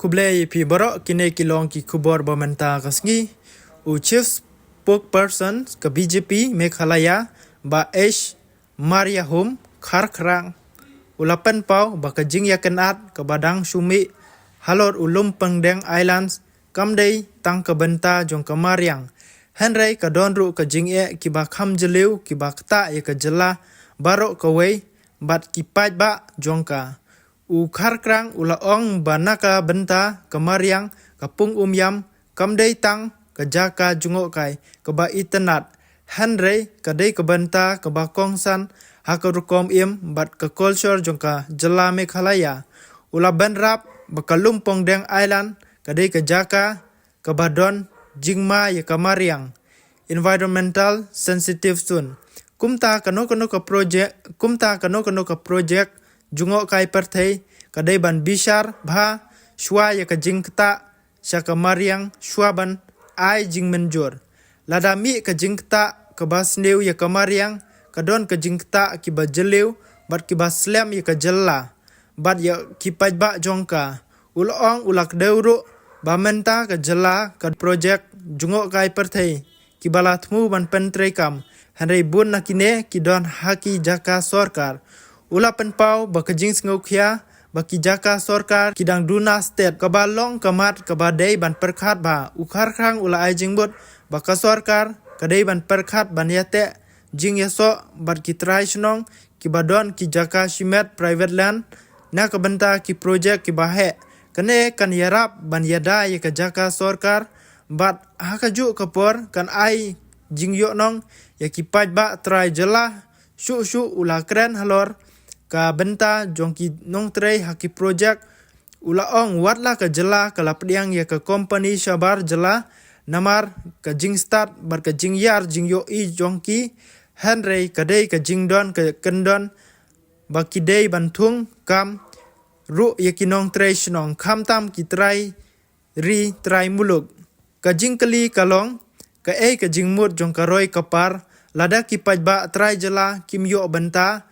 Kublai pi borok kini kilong ki kubor bamenta kasngi u chief spokesperson ke BJP Meghalaya ba H Maria Hum Kharkrang ulapan pau ba kajing yakenat ke badang sumi halor ulum pengdeng islands kamdei tang ke benta jong ke mariang Henry ke donru ke jing e ki ba kham jeliu ki ba kta ye ke jela barok ke wei bat ki paj ba jongka u Kharkrang ula ong banaka benta ke mariang kapung yam kamdei tang ke jaka jungok kai ke ba itenat Henry ke dei ke benta ke ba kongsan hakarukom im bat ke culture jongka jela Meghalaya ula benrap bakalum pongdeng island ke dei ke jaka ke badon jingma ye ke mariang environmental sensitive sun kumta kano ke project jungok kai perthei kadai ban bishar bha shwa ya ka jingkta syaka mariang shwaban ai jing menjur lada mi ka jingkta ka basneu ya ka mariang kadon ka jingkta ki ba jeleu bat ki ba slam ya ka jella bat ya ki pajba jongka ulong ulak deuru ba menta ka jella ka project jungok kai perthei ki balathmu ban pentrekam hanrei bun nakine ki don haki jaka sorkar ula penpau bakajing sngaukhia baki jaka sorkar kidang duna state kabalong kamat kabadei ban perkhat ba ukharkhang ula ajingbut baka sorkar kadei ban perkhat ban yate jing yaso bat ki trai snong ki badon ki jaka shimet private land na kabenta ki project ki bahe kane kan yarap ban yada ye ka jaka sorkar bat hakaju kapor kan ai jing yo nong ya ki paj ba trai jela shu ula kren halor ka benta jongki nong tray haki project ula ong watla ka jela ka lapdiang ya ka company shabar jela namar ka jing start bar ka jing yar jing yo I jongki Henry kadei ka jing don ka kendon baki dei bantung kam ru ya ki nong tray snong kham tam ki trai ri trai muluk ka jing kali kalong ka ka jing mut jong ka roi kapar lada ki pajba trai jela kim yo benta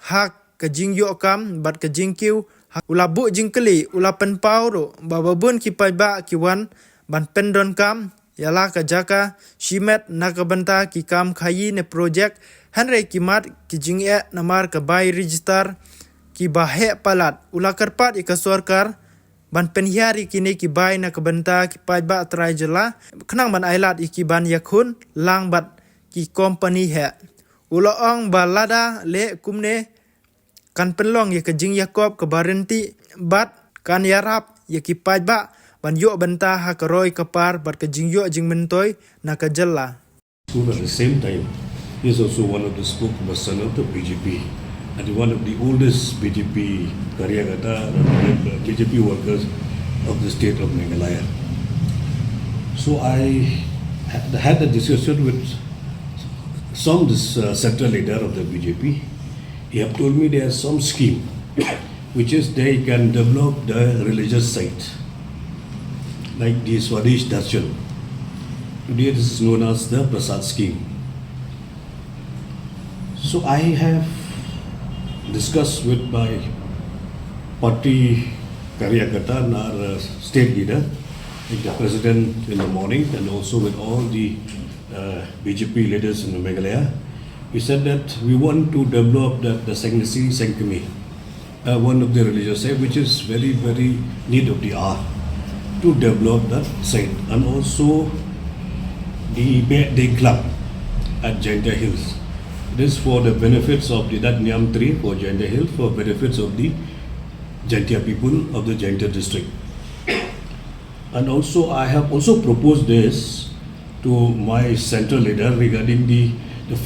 hak ke jing yo kam bat ke jing kiu ula bu jing keli ula pen pau ro bababun ki pajba ki wan ban pendon kam yala ka jaka shimet na ka benta ki kam khayi ne project Henry ki mat ki jing e namar ka bai register ki bahe palat ula karpat ka sorkar ban penhiari kini ki bai na ka benta ki pajba trai jela khnang ban ailat ki ban yakhun lang bat ki company he ula ong balada le kumne kan penlong ya ke jing Yakob ke barenti bat kan yarap ya ki pajba ban yo benta ha ke roi kapar bat ke jing yo jing mentoy na ke jella. At the same time, he is also one of the spokesperson of the BJP and one of the oldest BJP Karyagata BJP workers of the state of Meghalaya. So I had a discussion with some central leader of the BJP. He have told me there is some scheme which is they can develop the religious site like the Swadesh Darshan. Today this is known as the Prasad scheme. So I have discussed with my party Karyakata and our state leader, like the president in the morning and also with all the BJP leaders in Meghalaya. We said that we want to develop the Sangnasi Sankami, one of the religious sites which is very, very need of the hour to develop that site, and also the club at Jaintia Hills. This for the benefits of that Nyam tree for Jaintia Hills, for benefits of the Jaintia people of the Jaintia district. And also I have also proposed this to my central leader regarding the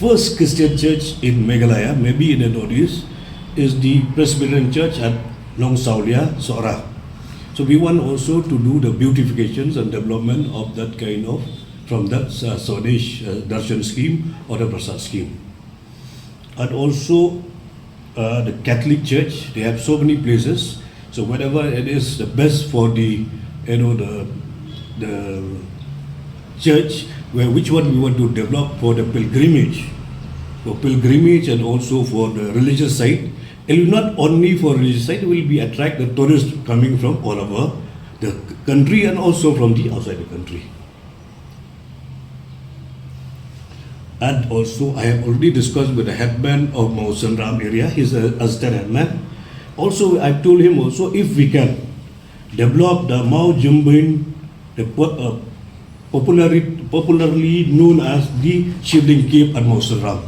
first Christian church in Meghalaya, maybe in the Northeast, is the Presbyterian Church at Long Saulia, Sora. So we want also to do the beautifications and development of that kind of, from that Swadesh Darshan scheme or the Prasad scheme. And also the Catholic Church, they have so many places. So whatever it is the best for the, the church, where which one we want to develop for the pilgrimage and also for the religious site. It will not only for religious site, it will be attract the tourists coming from all over the country and also from the outside the country. And also, I have already discussed with the headman of Ram area. He's a assistant headman. Also, I told him also if we can develop the Mao Jumbin, the popularly known as the Shivling Cave at Ram.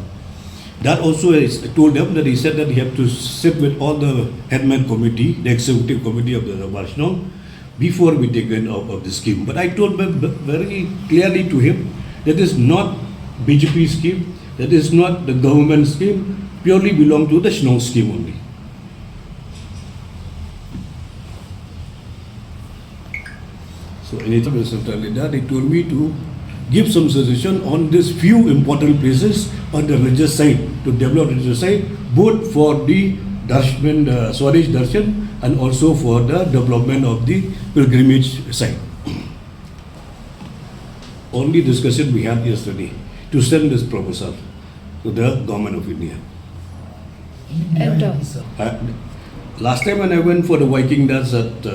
That also is, I told them that he said that he have to sit with all the headman committee, the executive committee of the Varshnam, before we take it out of the scheme. But I told him very clearly to him that is not BJP scheme, that is not the government scheme, purely belong to the Shnong scheme only. So anything recently that he told me to give some suggestion on these few important places on the religious side, to develop religious side, both for the Darshan, Swadesh Darshan, and also for the development of the pilgrimage site. Only discussion we had yesterday to send this proposal to the government of India. Last time when I went for the Viking dance at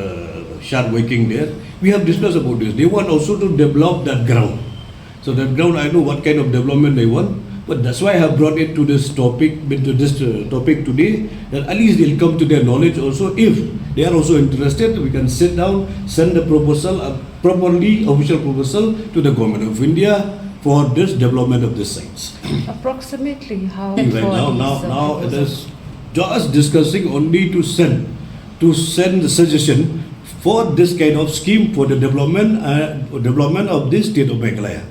Shark Viking there, we have discussed about this. They want also to develop that ground. So that ground, I know what kind of development they want, but that's why I have brought it to this topic, topic today, that at least they'll come to their knowledge also. If they are also interested, we can sit down, send a proposal, a properly official proposal to the government of India for this development of the sites. Approximately how? Right now it is just discussing only to send the suggestion for this kind of scheme for the development of this state of Meghalaya.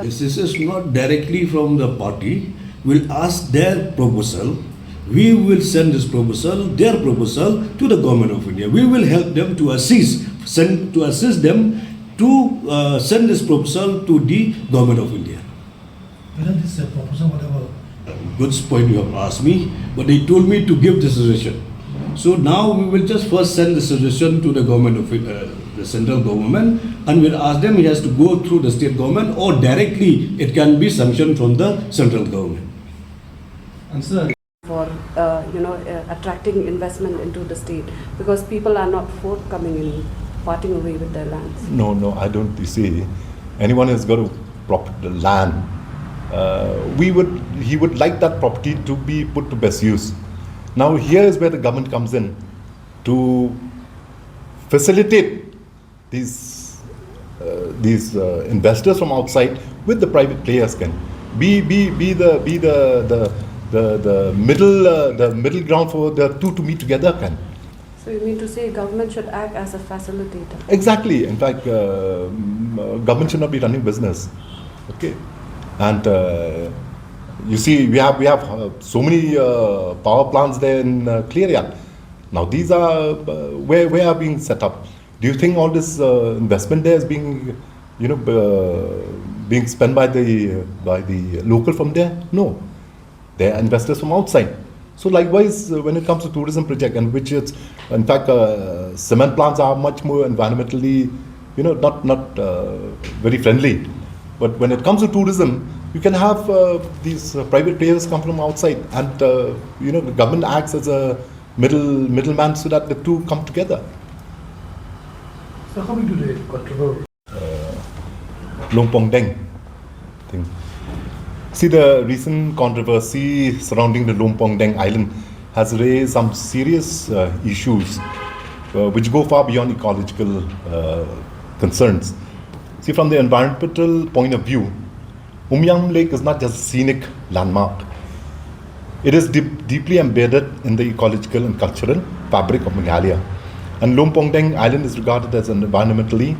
This is not directly from the party. We'll ask their proposal. We will send this proposal, their proposal, to the government of India. We will help them to assist them to send this proposal to the government of India. Whether this proposal, whatever. Good point you have asked me, but they told me to give the suggestion. So now we will just first send the suggestion to the government of the central government, and we'll ask them, it has to go through the state government, or directly it can be sanctioned from the central government. And sir, for attracting investment into the state, because people are not forthcoming in parting away with their lands. No, I don't. You see, anyone has got a property, land. He would like that property to be put to best use. Now here is where the government comes in to facilitate these investors from outside with the private players can be the middle ground for the two to meet together can. So you mean to say government should act as a facilitator? Exactly. In fact, government should not be running business. Okay, and you see, we have so many power plants there in Kyrshan. Now these are where are being set up. Do you think all this investment there is being being spent by the local from there? No, they are investors from outside. So likewise, when it comes to tourism project, and which is, in fact, cement plants are much more environmentally, not very friendly. But when it comes to tourism, you can have these private players come from outside, and the government acts as a middleman so that the two come together. so coming to the controversial. Lompong Deng thing. See, the recent controversy surrounding the Lompong Deng Island has raised some serious issues which go far beyond ecological concerns. See, from the environmental point of view, Umyang Lake is not just a scenic landmark. It is deeply embedded in the ecological and cultural fabric of Meghalaya. And Lompong Deng Island is regarded as an environmentally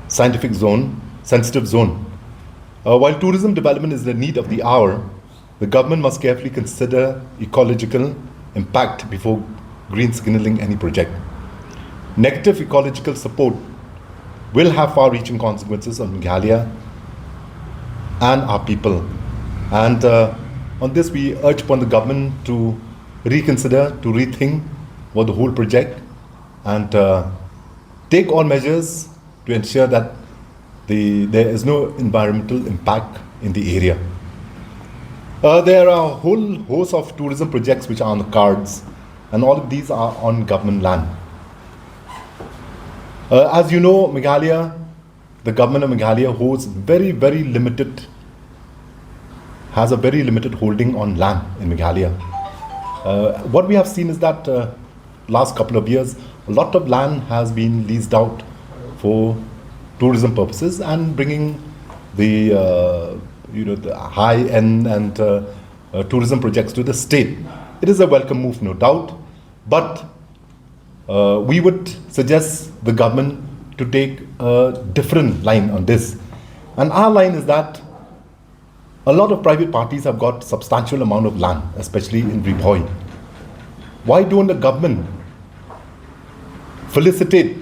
sensitive zone. While tourism development is the need of the hour, the government must carefully consider ecological impact before green signaling any project. Negative ecological support will have far-reaching consequences on Meghalaya and our people. And on this, we urge upon the government to reconsider, to rethink about the whole project, and take all measures to ensure that there is no environmental impact in the area. There are a whole host of tourism projects which are on the cards, and all of these are on government land. As you know, Meghalaya, the government of Meghalaya holds has a very limited holding on land in Meghalaya. What we have seen is that last couple of years, a lot of land has been leased out for tourism purposes and bringing the the high-end and tourism projects to the state. It is a welcome move, no doubt, but we would suggest the government to take a different line on this. And our line is that a lot of private parties have got substantial amount of land, especially in Ribhoi. Why don't the government felicitate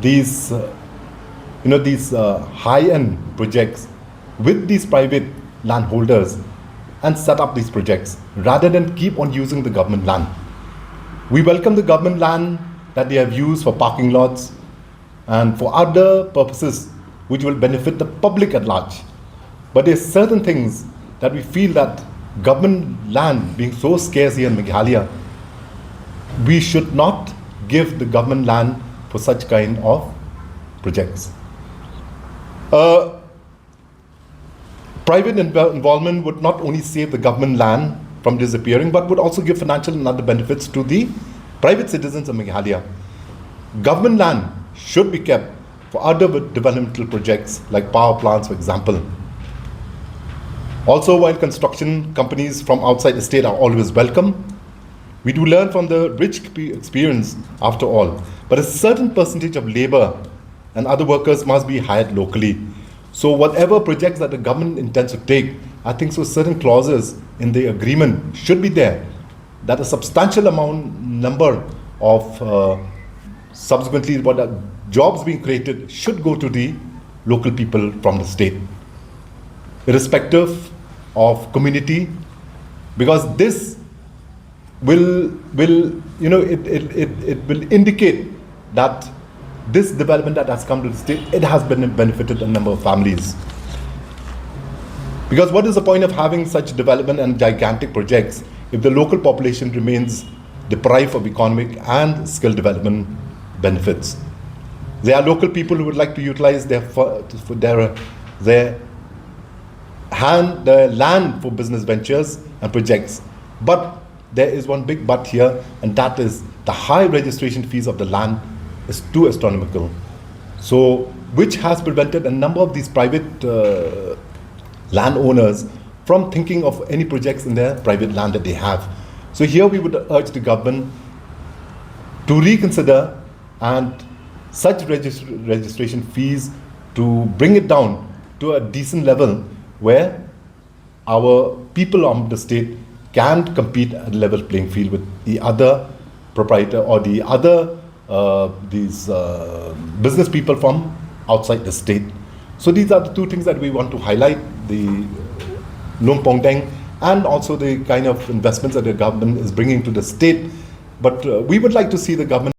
these high-end projects with these private landholders and set up these projects rather than keep on using the government land? We welcome the government land that they have used for parking lots and for other purposes which will benefit the public at large. But there's certain things that we feel that government land being so scarce here in Meghalaya, we should not give the government land for such kind of projects. Private involvement would not only save the government land from disappearing, but would also give financial and other benefits to the private citizens of Meghalaya. Government land should be kept for other developmental projects like power plants, for example. Also, while construction companies from outside the state are always welcome, we do learn from the rich experience after all, but a certain percentage of labor and other workers must be hired locally. So whatever projects that the government intends to take, I think so certain clauses in the agreement should be there that a substantial number of subsequently what are jobs being created should go to the local people from the state, irrespective of community, because this will indicate that this development that has come to the state, it has benefited a number of families. Because what is the point of having such development and gigantic projects if the local population remains deprived of economic and skill development benefits? There are local people who would like to utilize their land for business ventures and projects. But there is one big but here, and that is the high registration fees of the land is too astronomical. So, which has prevented a number of these private landowners from thinking of any projects in their private land that they have. So here we would urge the government to reconsider and such registration fees to bring it down to a decent level where our people of the state can compete at a level playing field with the other proprietor or the other business people from outside the state. So these are the two things that we want to highlight, the Lumpong Deng and also the kind of investments that the government is bringing to the state. But we would like to see the government